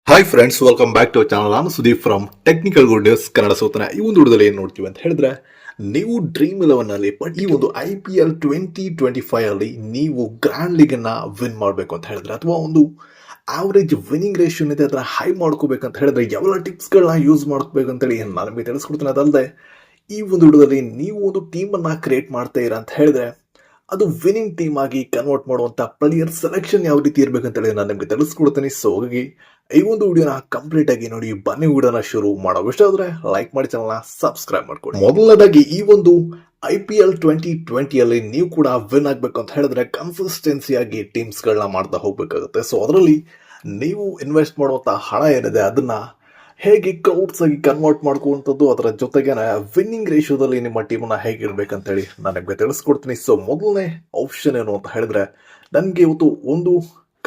Hi friends, welcome back to channel. ನಾನು Sudeep from technical good news Kannada. ಸೂತನ ಈ ಒಂದು ವಿಡಿಯೋದಲ್ಲಿ ಏನು ನೋಡ್ತೀವಿ ಅಂತ ಹೇಳಿದ್ರೆ, ನೀವು ಡ್ರೀಮ್ 11 ಅಲ್ಲಿ ಈ ಒಂದು IPL 2025 ಅಲ್ಲಿ ನೀವು ಗ್ರ್ಯಾಂಡ್ ಲೀಗ್ ಅನ್ನ ವಿನ್ ಮಾಡಬೇಕು ಅಂತ ಹೇಳಿದ್ರೆ, ಅಥವಾ ಒಂದು ಆವರೇಜ್ ವಿನ್ನಿಂಗ್ ರೇಷಿಯೋ ಇದೆ ಅದನ್ನ ಹೈ ಮಾಡ್ಕೋಬೇಕಂತ ಹೇಳಿದ್ರೆ ಯಾವೆಲ್ಲ ಟಿಪ್ಸ್ಗಳನ್ನ ಯೂಸ್ ಮಾಡ್ಕೋಬೇಕಂತೇಳಿ ನಾನು ನಿಮಗೆ ತಿಳಿಸ್ಕೊಡ್ತೀನಿ. ಅದಲ್ಲದೆ ಈ ಒಂದು ವಿಡಿಯೋದಲ್ಲಿ ನೀವು ಒಂದು ಟೀಮ್ ಅನ್ನ ಕ್ರಿಯೇಟ್ ಮಾಡ್ತಾ ಇರ ಅಂತ ಹೇಳಿದ್ರೆ ಅದು ವಿನ್ನಿಂಗ್ ಟೀಮ್ ಆಗಿ ಕನ್ವರ್ಟ್ ಮಾಡುವಂತ ಪ್ಲೇಯರ್ ಸೆಲೆಕ್ಷನ್ ಯಾವ ರೀತಿ ಇರಬೇಕಂತ ಹೇಳಿ ನಾನು ನಿಮಗೆ ತಿಳಿಸ್ಕೊಡ್ತೀನಿ. ಸೊ ಹಾಗಾಗಿ ಈ ಒಂದು ವಿಡಿಯೋನ ಕಂಪ್ಲೀಟ್ ಆಗಿ ನೋಡಿ. ಬನ್ನಿ ವಿಡಿಯೋನ ಶುರು ಮಾಡೋ. ಇಷ್ಟ ಆದ್ರೆ ಲೈಕ್ ಮಾಡಿ, ಚಾನಲ್ನ ಸಬ್ಸ್ಕ್ರೈಬ್ ಮಾಡ್ಕೊಳ್ಳಿ. ಮೊದಲನೇದಾಗಿ ಈ ಒಂದು IPL 2020 ಅಲ್ಲಿ ನೀವು ಕೂಡ ವಿನ್ ಆಗ್ಬೇಕು ಅಂತ ಹೇಳಿದ್ರೆ ಕನ್ಸಿಸ್ಟೆನ್ಸಿ ಆಗಿ ಟೀಮ್ಸ್ ಗಳನ್ನ ಮಾಡ್ತಾ ಹೋಗ್ಬೇಕಾಗುತ್ತೆ. ಸೊ ಅದರಲ್ಲಿ ನೀವು ಇನ್ವೆಸ್ಟ್ ಮಾಡುವಂತ ಹಣ ಏನಿದೆ ಅದನ್ನ ಹೇಗೆ ಕ್ರೌಡ್ಸ್ ಆಗಿ ಕನ್ವರ್ಟ್ ಮಾಡ್ಕೊಳ್ಳುವಂಥದ್ದು, ಅದರ ಜೊತೆಗೆ ವಿನ್ನಿಂಗ್ ರೇಷಿಯೋದಲ್ಲಿ ನಿಮ್ಮ ಟೀಮನ್ನ ಹೇಗಿರ್ಬೇಕಂತೇಳಿ ನಾನು ನಿಮಗೆ ತಿಳಿಸ್ಕೊಡ್ತೀನಿ. ಸೊ ಮೊದಲನೇ ಆಪ್ಷನ್ ಏನು ಅಂತ ಹೇಳಿದ್ರೆ, ನನಗೆ ಇವತ್ತು ಒಂದು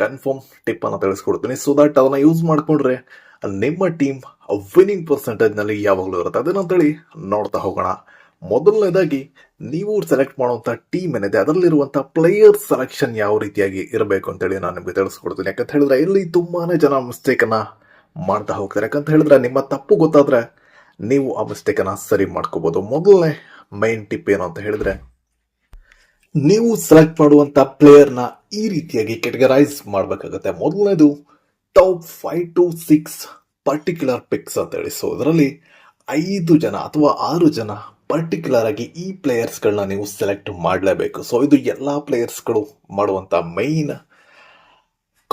ಕನ್ಫರ್ಮ್ ಟಿಪ್ ಅನ್ನು ತಿಳಿಸ್ಕೊಡ್ತೀನಿ. ಸೊ ದಟ್ ಅದನ್ನ ಯೂಸ್ ಮಾಡ್ಕೊಂಡ್ರೆ ನಿಮ್ಮ ಟೀಮ್ ವಿನ್ನಿಂಗ್ ಪರ್ಸೆಂಟೇಜ್ ನಲ್ಲಿ ಯಾವಾಗಲೂ ಇರುತ್ತೆ. ಅದೇನಂತೇಳಿ ನೋಡ್ತಾ ಹೋಗೋಣ. ಮೊದಲನೇದಾಗಿ ನೀವು ಸೆಲೆಕ್ಟ್ ಮಾಡುವಂತ ಟೀಮ್ ಏನಿದೆ ಅದರಲ್ಲಿರುವಂತ ಪ್ಲೇಯರ್ ಸೆಲೆಕ್ಷನ್ ಯಾವ ರೀತಿಯಾಗಿ ಇರಬೇಕು ಅಂತೇಳಿ ನಾನು ನಿಮಗೆ ತಿಳಿಸ್ಕೊಡ್ತೀನಿ. ಯಾಕಂತ ಹೇಳಿದ್ರೆ ಇಲ್ಲಿ ತುಂಬಾನೇ ಜನ ಮಿಸ್ಟೇಕ್ ಅನ್ನ ಮಾಡ್ತಾ ಹೋಗ್ತಾರೆ. ಯಾಕಂತ ಹೇಳಿದ್ರೆ ನಿಮ್ಮ ತಪ್ಪು ಗೊತ್ತಾದ್ರೆ ನೀವು ಆ ಮಿಸ್ಟೇಕ್ ಅನ್ನ ಸರಿ ಮಾಡ್ಕೋಬಹುದು. ಮೊದಲನೇ ಮೈನ್ ಟಿಪ್ ಏನು ಅಂತ ಹೇಳಿದ್ರೆ, ನೀವು ಸೆಲೆಕ್ಟ್ ಮಾಡುವಂತ ಪ್ಲೇಯರ್ ನ ಈ ರೀತಿಯಾಗಿ ಕೆಟಗರೈಸ್ ಮಾಡಬೇಕಾಗುತ್ತೆ. ಮೊದಲನೇದು ಟಾಪ್ 5 to 6 ಪರ್ಟಿಕ್ಯುಲರ್ ಪಿಕ್ಸ್ ಅಂತ ಹೇಳಿ. ಸೊ ಇದರಲ್ಲಿ 5 ಜನ ಅಥವಾ 6 ಜನ ಪರ್ಟಿಕ್ಯುಲರ್ ಆಗಿ ಈ ಪ್ಲೇಯರ್ಸ್ ಗಳನ್ನ ನೀವು ಸೆಲೆಕ್ಟ್ ಮಾಡಲೇಬೇಕು. ಸೊ ಇದು ಎಲ್ಲಾ ಪ್ಲೇಯರ್ಸ್ ಗಳು ಮಾಡುವಂತ ಮೈನ್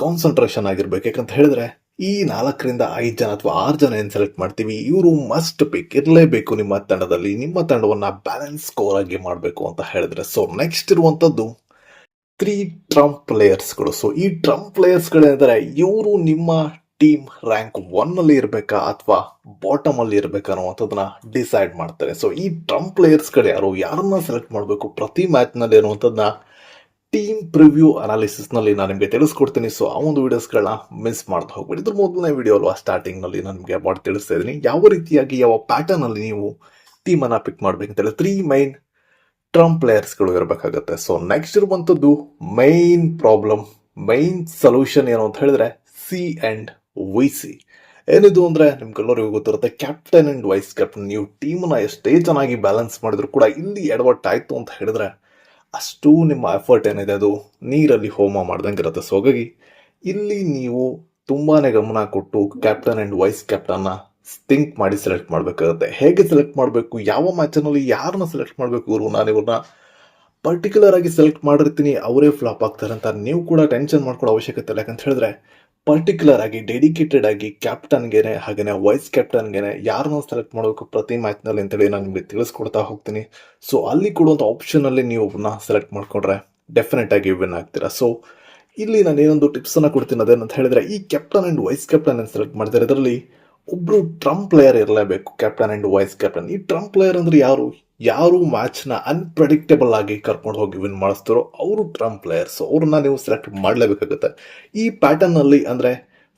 ಕಾನ್ಸಂಟ್ರೇಷನ್ ಆಗಿರ್ಬೇಕು. ಯಾಕಂತ ಹೇಳಿದ್ರೆ ಈ 4 ರಿಂದ 5 ಜನ ಅಥವಾ 6 ಜನ ಏನ್ ಸೆಲೆಕ್ಟ್ ಮಾಡ್ತೀವಿ, ಇವರು ಮಸ್ಟ್ ಪಿಕ್ ಇರಲೇಬೇಕು ನಿಮ್ಮ ತಂಡದಲ್ಲಿ. ನಿಮ್ಮ ತಂಡವನ್ನ ಬ್ಯಾಲೆನ್ಸ್ ಸ್ಕೋರ್ ಆಗಿ ಮಾಡಬೇಕು ಅಂತ ಹೇಳಿದ್ರೆ. ಸೊ ನೆಕ್ಸ್ಟ್ ಇರುವಂತದ್ದು 3 ಟ್ರಂಪ್ ಪ್ಲೇಯರ್ಸ್ಗಳು. ಸೊ ಈ ಟ್ರಂಪ್ ಪ್ಲೇಯರ್ಸ್ಗಳೇನಿದ್ದಾರೆ ಇವರು ನಿಮ್ಮ ಟೀಮ್ ರ್ಯಾಂಕ್ 1 ಅಲ್ಲಿ ಇರಬೇಕಾ ಅಥವಾ ಬಾಟಮ್ ಅಲ್ಲಿ ಇರಬೇಕಾ ಅನ್ನುವಂಥದ್ದನ್ನ ಡಿಸೈಡ್ ಮಾಡ್ತಾರೆ. ಸೊ ಈ ಟ್ರಂಪ್ ಪ್ಲೇಯರ್ಸ್ಗಳು ಯಾರನ್ನ ಸೆಲೆಕ್ಟ್ ಮಾಡಬೇಕು ಪ್ರತಿ ಮ್ಯಾಚ್ ನಲ್ಲಿ ಅನ್ನುವಂಥದ್ದನ್ನ ಟೀಮ್ ಪ್ರಿವ್ಯೂ ಅನಾಲಿಸಿಸ್ ನಲ್ಲಿ ನಾನು ನಿಮಗೆ ತಿಳಿಸ್ಕೊಡ್ತೀನಿ. ಸೊ ಆ ಒಂದು ವಿಡಿಯೋಸ್ಗಳನ್ನ ಮಿಸ್ ಮಾಡ್ತಾ ಹೋಗ್ಬೇಡಿ. ಇದ್ರ ಮೊದಲನೇ ವಿಡಿಯೋ ಅಲ್ವಾ ಸ್ಟಾರ್ಟಿಂಗ್ ನಲ್ಲಿ ನಾನು ನಿಮಗೆ ಅಬೌಟ್ ತಿಳಿಸ್ತಾ ಇದ್ದೀನಿ ಯಾವ ರೀತಿಯಾಗಿ ಯಾವ ಪ್ಯಾಟರ್ನ್ ಅಲ್ಲಿ ನೀವು ಟೀಮ್ ಅನ್ನ ಪಿಕ್ ಮಾಡ್ಬೇಕಂತ. 3 ಮೈನ್ ಟ್ರಂಪ್ ಪ್ಲೇಯರ್ಸ್ಗಳು ಇರಬೇಕಾಗುತ್ತೆ. ಸೊ ನೆಕ್ಸ್ಟ್ ಇರುವಂತದ್ದು ಮೈನ್ ಪ್ರಾಬ್ಲಮ್, ಮೈನ್ ಸೊಲ್ಯೂಷನ್ ಏನು ಅಂತ ಹೇಳಿದ್ರೆ CNVC. ಏನಿದು ಅಂದ್ರೆ ನಿಮ್ಗೆಲ್ಲರಿಗೂ ಗೊತ್ತಿರುತ್ತೆ, ಕ್ಯಾಪ್ಟನ್ ಅಂಡ್ ವೈಸ್ ಕ್ಯಾಪ್ಟನ್. ನೀವು ಟೀಮ್ನ ಎಷ್ಟೇ ಚೆನ್ನಾಗಿ ಬ್ಯಾಲೆನ್ಸ್ ಮಾಡಿದ್ರು ಕೂಡ ಇಲ್ಲಿ ಎಡವಟ್ ಆಯ್ತು ಅಂತ ಹೇಳಿದ್ರೆ ಅಷ್ಟು ನಿಮ್ಮ ಎಫರ್ಟ್ ಏನಿದೆ ಅದು ನೀರಲ್ಲಿ ಹೋಮ ಮಾಡ್ದಂಗೆ ಇರುತ್ತೆ. ಸೊ ಹಾಗಾಗಿ ಇಲ್ಲಿ ನೀವು ತುಂಬಾನೇ ಗಮನ ಕೊಟ್ಟು ಕ್ಯಾಪ್ಟನ್ ಅಂಡ್ ವೈಸ್ ಕ್ಯಾಪ್ಟನ್ನ ಥಿಂಕ್ ಮಾಡಿ ಸೆಲೆಕ್ಟ್ ಮಾಡಬೇಕಾಗುತ್ತೆ. ಹೇಗೆ ಸೆಲೆಕ್ಟ್ ಮಾಡಬೇಕು, ಯಾವ ಮ್ಯಾಚಲ್ಲಿ ಯಾರನ್ನ ಸೆಲೆಕ್ಟ್ ಮಾಡಬೇಕು, ನಾನು ಇವ್ರನ್ನ ಪರ್ಟಿಕ್ಯುಲರ್ ಆಗಿ ಸೆಲೆಕ್ಟ್ ಮಾಡಿರ್ತೀನಿ ಅವರೇ ಫ್ಲಾಪ್ ಆಗ್ತಾರೆ ಅಂತ ನೀವು ಕೂಡ ಟೆನ್ಷನ್ ಮಾಡ್ಕೊಳ್ಳೋ ಅವಶ್ಯಕತೆ ಇಲ್ಲ. ಯಾಕಂತ ಹೇಳಿದ್ರೆ ಪರ್ಟಿಕ್ಯುಲರ್ ಆಗಿ ಡೆಡಿಕೇಟೆಡ್ ಆಗಿ ಕ್ಯಾಪ್ಟನ್ಗೆನೆ ಹಾಗೇನೆ ವೈಸ್ ಕ್ಯಾಪ್ಟನ್ಗೆನೆ ಯಾರನ್ನ ಸೆಲೆಕ್ಟ್ ಮಾಡಬೇಕು ಪ್ರತಿ ಮ್ಯಾಚ್ ನಲ್ಲಿ ಅಂತೇಳಿ ನಾನು ನಿಮಗೆ ತಿಳಿಸ್ಕೊಡ್ತಾ ಹೋಗ್ತೀನಿ. ಸೊ ಅಲ್ಲಿ ಕೊಡುವಂತ ಆಪ್ಷನ್ ಅಲ್ಲಿ ನೀವು ಒಬ್ಬನ ಸೆಲೆಕ್ಟ್ ಮಾಡ್ಕೊಂಡ್ರೆ ಡೆಫಿನೆಟ್ ಆಗಿ ವಿನ್ ಆಗ್ತೀರಾ. ಸೊ ಇಲ್ಲಿ ನಾನು ಏನೊಂದು ಟಿಪ್ಸ್ ಅನ್ನ ಕೊಡ್ತೀನಿ. ಅದೇನಂತ ಹೇಳಿದ್ರೆ, ಈ ಕ್ಯಾಪ್ಟನ್ ಅಂಡ್ ವೈಸ್ ಕ್ಯಾಪ್ಟನ್ ಅನ್ನು ಸೆಲೆಕ್ಟ್ ಮಾಡ್ತಾರೆ ಇದರಲ್ಲಿ ಒಬ್ರು ಟ್ರಂಪ್ ಪ್ಲೇಯರ್ ಇರಲೇಬೇಕು, ಕ್ಯಾಪ್ಟನ್ ಅಂಡ್ ವೈಸ್ ಕ್ಯಾಪ್ಟನ್. ಈ ಟ್ರಂಪ್ ಪ್ಲೇಯರ್ ಅಂದ್ರೆ ಯಾರು ಮ್ಯಾಚ್ ನ ಅನ್ಪ್ರೆಡಿಕ್ಟೇಬಲ್ ಆಗಿ ಕರ್ಕೊಂಡು ಹೋಗಿ ವಿನ್ ಮಾಡಿಸ್ತಾರೋ ಅವರು ಟ್ರಂಪ್ ಪ್ಲೇಯರ್ಸ್. ಅವ್ರನ್ನ ನೀವು ಸೆಲೆಕ್ಟ್ ಮಾಡಲೇಬೇಕಾಗುತ್ತೆ. ಈ ಪ್ಯಾಟರ್ನ್ ಅಲ್ಲಿ ಅಂದ್ರೆ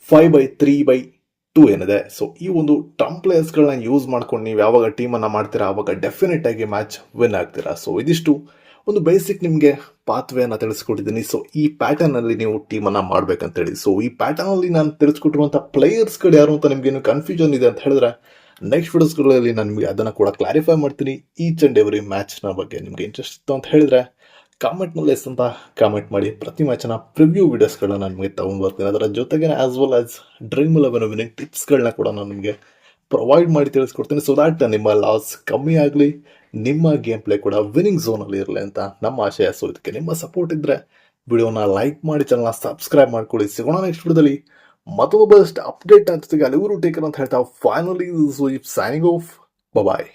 5/3/2 ಏನಿದೆ. ಸೊ ಈ ಒಂದು ಟ್ರಂಪ್ ಪ್ಲೇಯರ್ಸ್ ಗಳನ್ನ ಯೂಸ್ ಮಾಡ್ಕೊಂಡು ನೀವು ಯಾವಾಗ ಟೀಮ್ ಅನ್ನ ಮಾಡ್ತೀರಾ ಅವಾಗ ಡೆಫಿನೆಟ್ ಆಗಿ ಮ್ಯಾಚ್ ವಿನ್ ಆಗ್ತೀರಾ. ಸೊ ಇದಿಷ್ಟು ಒಂದು ಬೇಸಿಕ್ ನಿಮ್ಗೆ ಪಾತ್ವೇ ಅನ್ನ ತಿಳಿಸ್ಕೊಟ್ಟಿದ್ದೀನಿ. ಸೊ ಈ ಪ್ಯಾಟರ್ನ್ ಅಲ್ಲಿ ನೀವು ಟೀಮ್ ಅನ್ನ ಮಾಡ್ಬೇಕಂತ ಹೇಳಿ. ಸೊ ಈ ಪ್ಯಾಟರ್ನ್ ಅಲ್ಲಿ ನಾನು ತಿಳಿಸ್ಕೊಟ್ಟಿರುವಂತಹ ಪ್ಲೇಯರ್ಸ್ ಗಳು ಯಾರು ಅಂತ ನಿಮ್ಗೆ ಏನು ಕನ್ಫ್ಯೂಷನ್ ಇದೆ ಅಂತ ಹೇಳಿದ್ರೆ ನೆಕ್ಸ್ಟ್ ವಿಡಿಯೋಸ್ಗಳಲ್ಲಿ ನಾನು ನಿಮಗೆ ಅದನ್ನು ಕೂಡ ಕ್ಲಾರಿಫೈ ಮಾಡ್ತೀನಿ. ಈಚ್ ಅಂಡ್ ಎವ್ರಿ ಮ್ಯಾಚ್ನ ಬಗ್ಗೆ ನಿಮಗೆ ಇಂಟ್ರೆಸ್ಟ್ ಇತ್ತು ಅಂತ ಹೇಳಿದ್ರೆ ಕಾಮೆಂಟ್ನಲ್ಲಿ ಎಸ್ ಅಂತ ಕಾಮೆಂಟ್ ಮಾಡಿ. ಪ್ರತಿ ಮ್ಯಾಚ್ನ ಪ್ರಿವ್ಯೂ ವಿಡಿಯೋಸ್ಗಳನ್ನ ನಾನು ನಿಮಗೆ ತಗೊಂಡು ಬರ್ತೀನಿ. ಅದರ ಜೊತೆಗೆ as well as dream 11 winning ಟಿಪ್ಸ್ಗಳನ್ನ ಕೂಡ ನಾನು ನಿಮಗೆ ಪ್ರೊವೈಡ್ ಮಾಡಿ ತಿಳಿಸ್ಕೊಡ್ತೀನಿ. ಸೊ ದ್ಯಾಟ್ ನಿಮ್ಮ ಲಾಸ್ ಕಮ್ಮಿ ಆಗಲಿ, ನಿಮ್ಮ ಗೇಮ್ ಪ್ಲೇ ಕೂಡ ವಿನ್ನಿಂಗ್ ಝೋನಲ್ಲಿ ಇರಲಿ ಅಂತ ನಮ್ಮ ಆಶಯ. ಸೊ ಇದಕ್ಕೆ ನಿಮ್ಮ ಸಪೋರ್ಟ್ ಇದ್ದರೆ ವಿಡಿಯೋನ ಲೈಕ್ ಮಾಡಿ, ಚಾನಲ್ನ ಸಬ್ಸ್ಕ್ರೈಬ್ ಮಾಡ್ಕೊಳ್ಳಿ. ಸಿಗೋಣ ನೆಕ್ಸ್ಟ್ ವಿಡಿಯೋದಲ್ಲಿ ಮತ್ತೊಂದು ಬೆಸ್ಟ್ ಅಪ್ಡೇಟ್ ಅಂತ ಜೊತೆಗೆ ಅಲ್ಲಿವರು ಟೇಕರ್ ಅಂತ ಹೇಳ್ತಾ ಫೈನಲಿ ಸೈನಿಂಗ್ ಆಫ್. ಬಾಯ್.